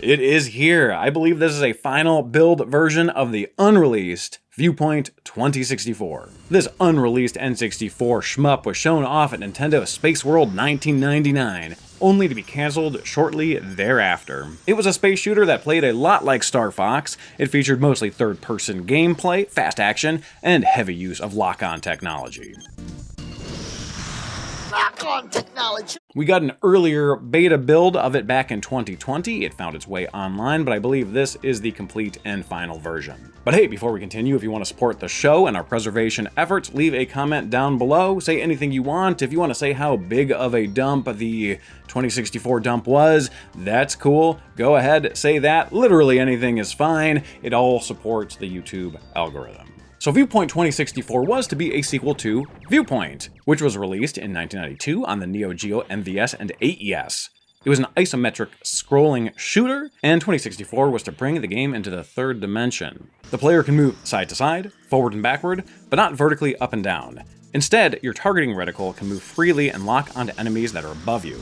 It is here. I believe this is a final build version of the unreleased Viewpoint 2064. This unreleased N64 shmup was shown off at Nintendo Space World 1999, only to be cancelled shortly thereafter. It was a space shooter that played a lot like Star Fox. It featured mostly third-person gameplay, fast action, and heavy use of lock-on technology. Lock-on technology! We got an earlier beta build of it back in 2020. It found its way online, but I believe this is the complete and final version. But hey, before we continue, if you want to support the show and our preservation efforts, leave a comment down below. Say anything you want. If you want to say how big of a dump the 2064 dump was, that's cool. Go ahead, say that. Literally anything is fine. It all supports the YouTube algorithm. So Viewpoint 2064 was to be a sequel to Viewpoint, which was released in 1992 on the Neo Geo, MVS, and AES. It was an isometric scrolling shooter, and 2064 was to bring the game into the third dimension. The player can move side to side, forward and backward, but not vertically up and down. Instead, your targeting reticle can move freely and lock onto enemies that are above you.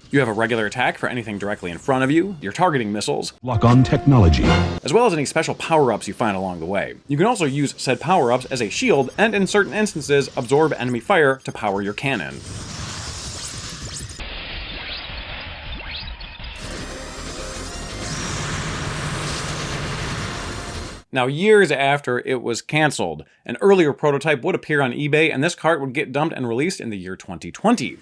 You have a regular attack for anything directly in front of you, your targeting missiles, lock-on technology, as well as any special power-ups you find along the way. You can also use said power-ups as a shield and in certain instances absorb enemy fire to power your cannon. Now, years after it was cancelled, an earlier prototype would appear on eBay and this cart would get dumped and released in the year 2020.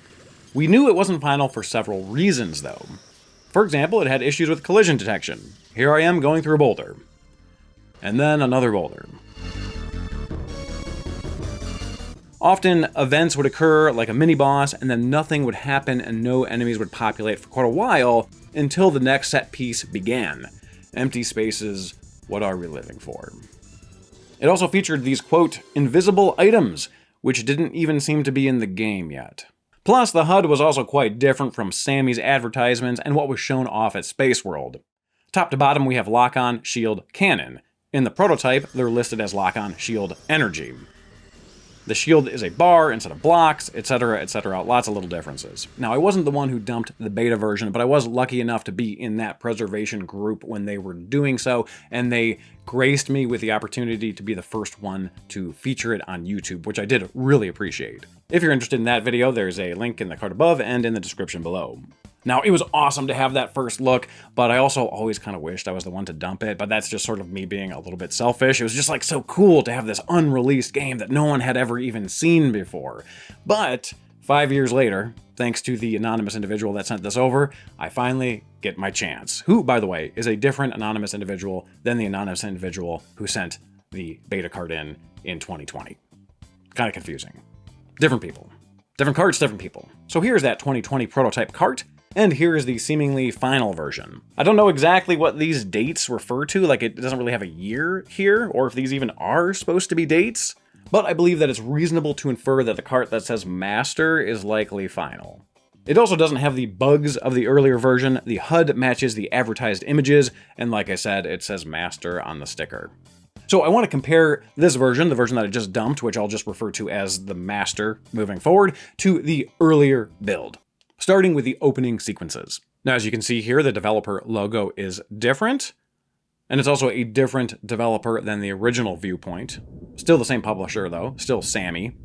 We knew it wasn't final for several reasons, though. For example, it had issues with collision detection. Here I am going through a boulder. And then another boulder. Often, events would occur like a mini-boss, and then nothing would happen and no enemies would populate for quite a while until the next set piece began. Empty spaces, what are we living for? It also featured these, quote, invisible items, which didn't even seem to be in the game yet. Plus, the HUD was also quite different from Sammy's advertisements and what was shown off at Space World. Top to bottom, we have lock-on, shield, cannon. In the prototype, they're listed as lock-on, shield, energy. The shield is a bar instead of blocks, etc., etc., lots of little differences. Now, I wasn't the one who dumped the beta version, but I was lucky enough to be in that preservation group when they were doing so, and they graced me with the opportunity to be the first one to feature it on YouTube, which I did really appreciate. If you're interested in that video, there's a link in the card above and in the description below. Now, it was awesome to have that first look, but I also always kind of wished I was the one to dump it, but that's just sort of me being a little bit selfish. It was just like so cool to have this unreleased game that no one had ever even seen before. But 5 years later, thanks to the anonymous individual that sent this over, I finally get my chance. Who, by the way, is a different anonymous individual than the anonymous individual who sent the beta card in 2020. Kind of confusing. Different people. Different carts, different people. So here's that 2020 prototype cart. And here is the seemingly final version. I don't know exactly what these dates refer to, like it doesn't really have a year here, or if these even are supposed to be dates, but I believe that it's reasonable to infer that the cart that says Master is likely final. It also doesn't have the bugs of the earlier version, the HUD matches the advertised images, and like I said, it says Master on the sticker. So I want to compare this version, the version that I just dumped, which I'll just refer to as the Master moving forward, to the earlier build. Starting with the opening sequences. Now, as you can see here, the developer logo is different, and it's also a different developer than the original Viewpoint. Still the same publisher, though, still Sammy.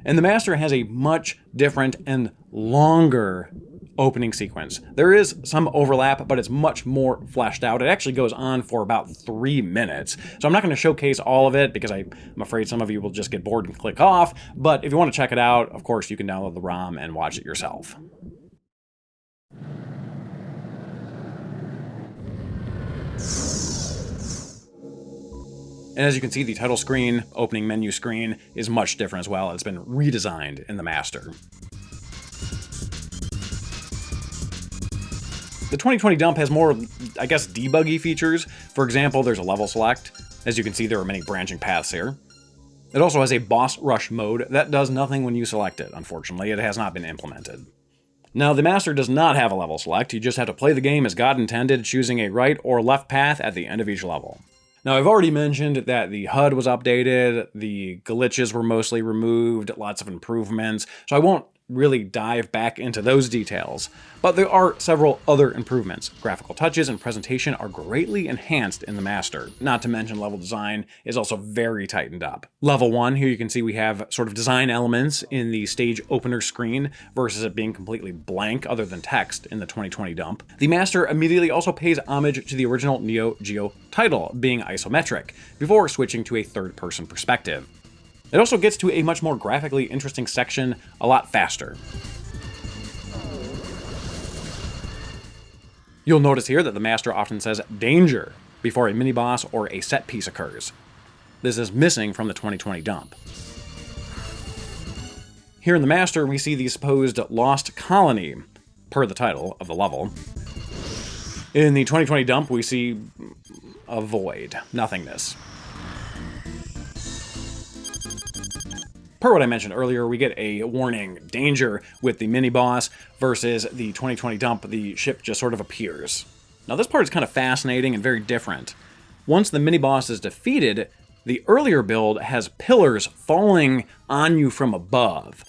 And the Master has a much different and longer opening sequence. There is some overlap, but it's much more fleshed out. It actually goes on for about 3 minutes. So I'm not going to showcase all of it because I'm afraid some of you will just get bored and click off. But if you want to check it out, of course, you can download the ROM and watch it yourself. And as you can see, the title screen, opening menu screen, is much different as well. It's been redesigned in the Master. The 2020 dump has more, I guess, debuggy features. For example, there's a level select. As you can see, there are many branching paths here. It also has a boss rush mode that does nothing when you select it. Unfortunately, it has not been implemented. Now, the Master does not have a level select. You just have to play the game as God intended, choosing a right or left path at the end of each level. Now, I've already mentioned that the HUD was updated, the glitches were mostly removed, lots of improvements, so I won't really dive back into those details. But there are several other improvements. Graphical touches and presentation are greatly enhanced in the Master. Not to mention level design is also very tightened up. Level 1, here you can see we have sort of design elements in the stage opener screen versus it being completely blank other than text in the 2020 dump. The Master immediately also pays homage to the original Neo Geo title, being isometric, before switching to a third-person perspective. It also gets to a much more graphically interesting section a lot faster. You'll notice here that the Master often says danger before a mini-boss or a set piece occurs. This is missing from the 2020 dump. Here in the Master, we see the supposed lost colony, per the title of the level. In the 2020 dump, we see a void, nothingness. Per what I mentioned earlier, we get a warning, danger, with the mini-boss, versus the 2020 dump, the ship just sort of appears. Now this part is kind of fascinating and very different. Once the mini-boss is defeated, the earlier build has pillars falling on you from above.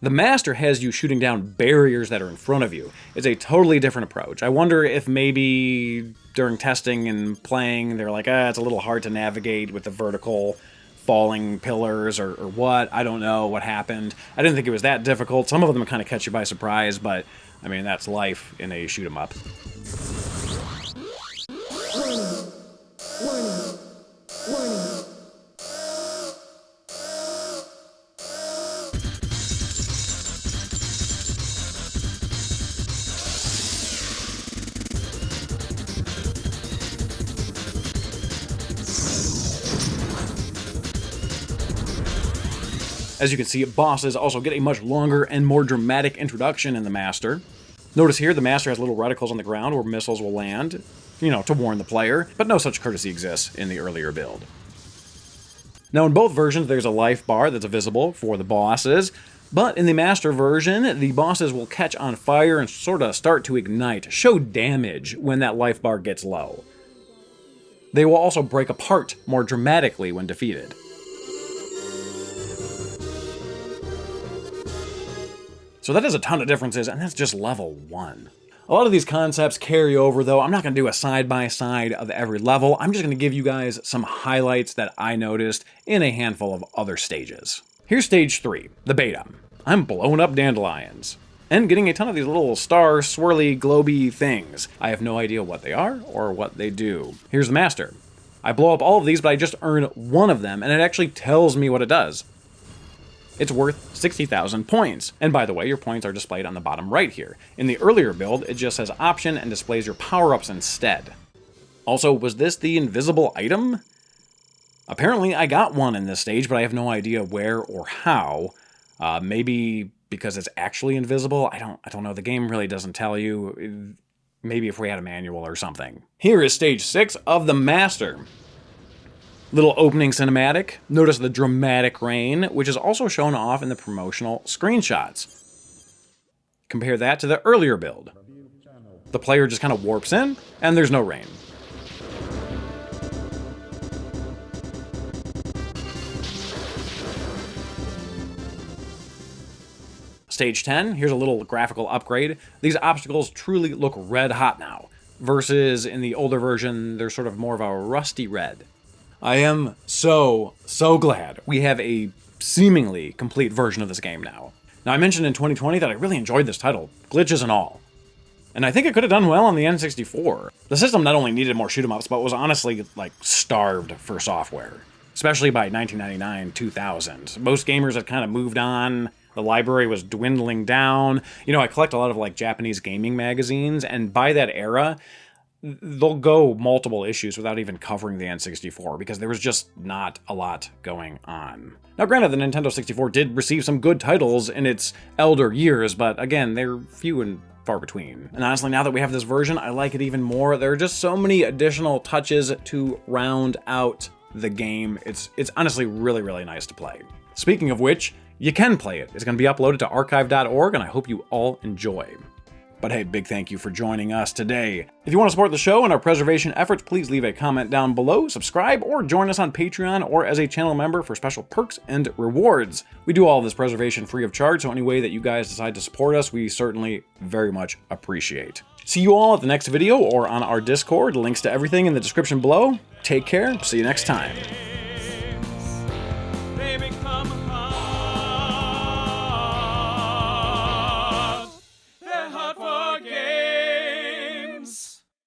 The Master has you shooting down barriers that are in front of you. It's a totally different approach. I wonder if maybe during testing and playing, they're like, it's a little hard to navigate with the vertical falling pillars or what. I don't know what happened. I didn't think it was that difficult. Some of them kind of catch you by surprise, but I mean, that's life in a shoot 'em up. As you can see, bosses also get a much longer and more dramatic introduction in the Master. Notice here, the Master has little reticles on the ground where missiles will land, to warn the player, but no such courtesy exists in the earlier build. Now in both versions, there's a life bar that's visible for the bosses, but in the Master version, the bosses will catch on fire and sort of start to ignite, show damage when that life bar gets low. They will also break apart more dramatically when defeated. So that is a ton of differences, and that's just level 1. A lot of these concepts carry over, though. I'm not going to do a side-by-side of every level. I'm just going to give you guys some highlights that I noticed in a handful of other stages. Here's stage 3, the beta. I'm blowing up dandelions and getting a ton of these little star, swirly, globy things. I have no idea what they are or what they do. Here's the Master. I blow up all of these, but I just earn one of them, and it actually tells me what it does. It's worth 60,000 points. And by the way, your points are displayed on the bottom right here. In the earlier build, it just says option and displays your power-ups instead. Also, was this the invisible item? Apparently I got one in this stage, but I have no idea where or how. Maybe because it's actually invisible? I don't know. The game really doesn't tell you. Maybe if we had a manual or something. Here is stage 6 of the Master. Little opening cinematic. Notice the dramatic rain, which is also shown off in the promotional screenshots. Compare that to the earlier build. The player just kind of warps in, and there's no rain. Stage 10, here's a little graphical upgrade. These obstacles truly look red hot now, versus in the older version, they're sort of more of a rusty red. I am so glad we have a seemingly complete version of this game now. Now, I mentioned in 2020 that I really enjoyed this title, glitches and all. And I think it could have done well on the N64. The system not only needed more shoot-'em-ups, but was honestly, starved for software. Especially by 1999, 2000. Most gamers had kind of moved on. The library was dwindling down. I collect a lot of, Japanese gaming magazines, and by that era, they'll go multiple issues without even covering the N64 because there was just not a lot going on. Now granted, the Nintendo 64 did receive some good titles in its elder years, but again, they're few and far between. And honestly, now that we have this version, I like it even more. There are just so many additional touches to round out the game. It's honestly really nice to play. Speaking of which, you can play it. It's going to be uploaded to archive.org, and I hope you all enjoy. But hey, big thank you for joining us today. If you want to support the show and our preservation efforts, please leave a comment down below, subscribe, or join us on Patreon or as a channel member for special perks and rewards. We do all of this preservation free of charge, so any way that you guys decide to support us, we certainly very much appreciate. See you all at the next video or on our Discord. Links to everything in the description below. Take care. See you next time.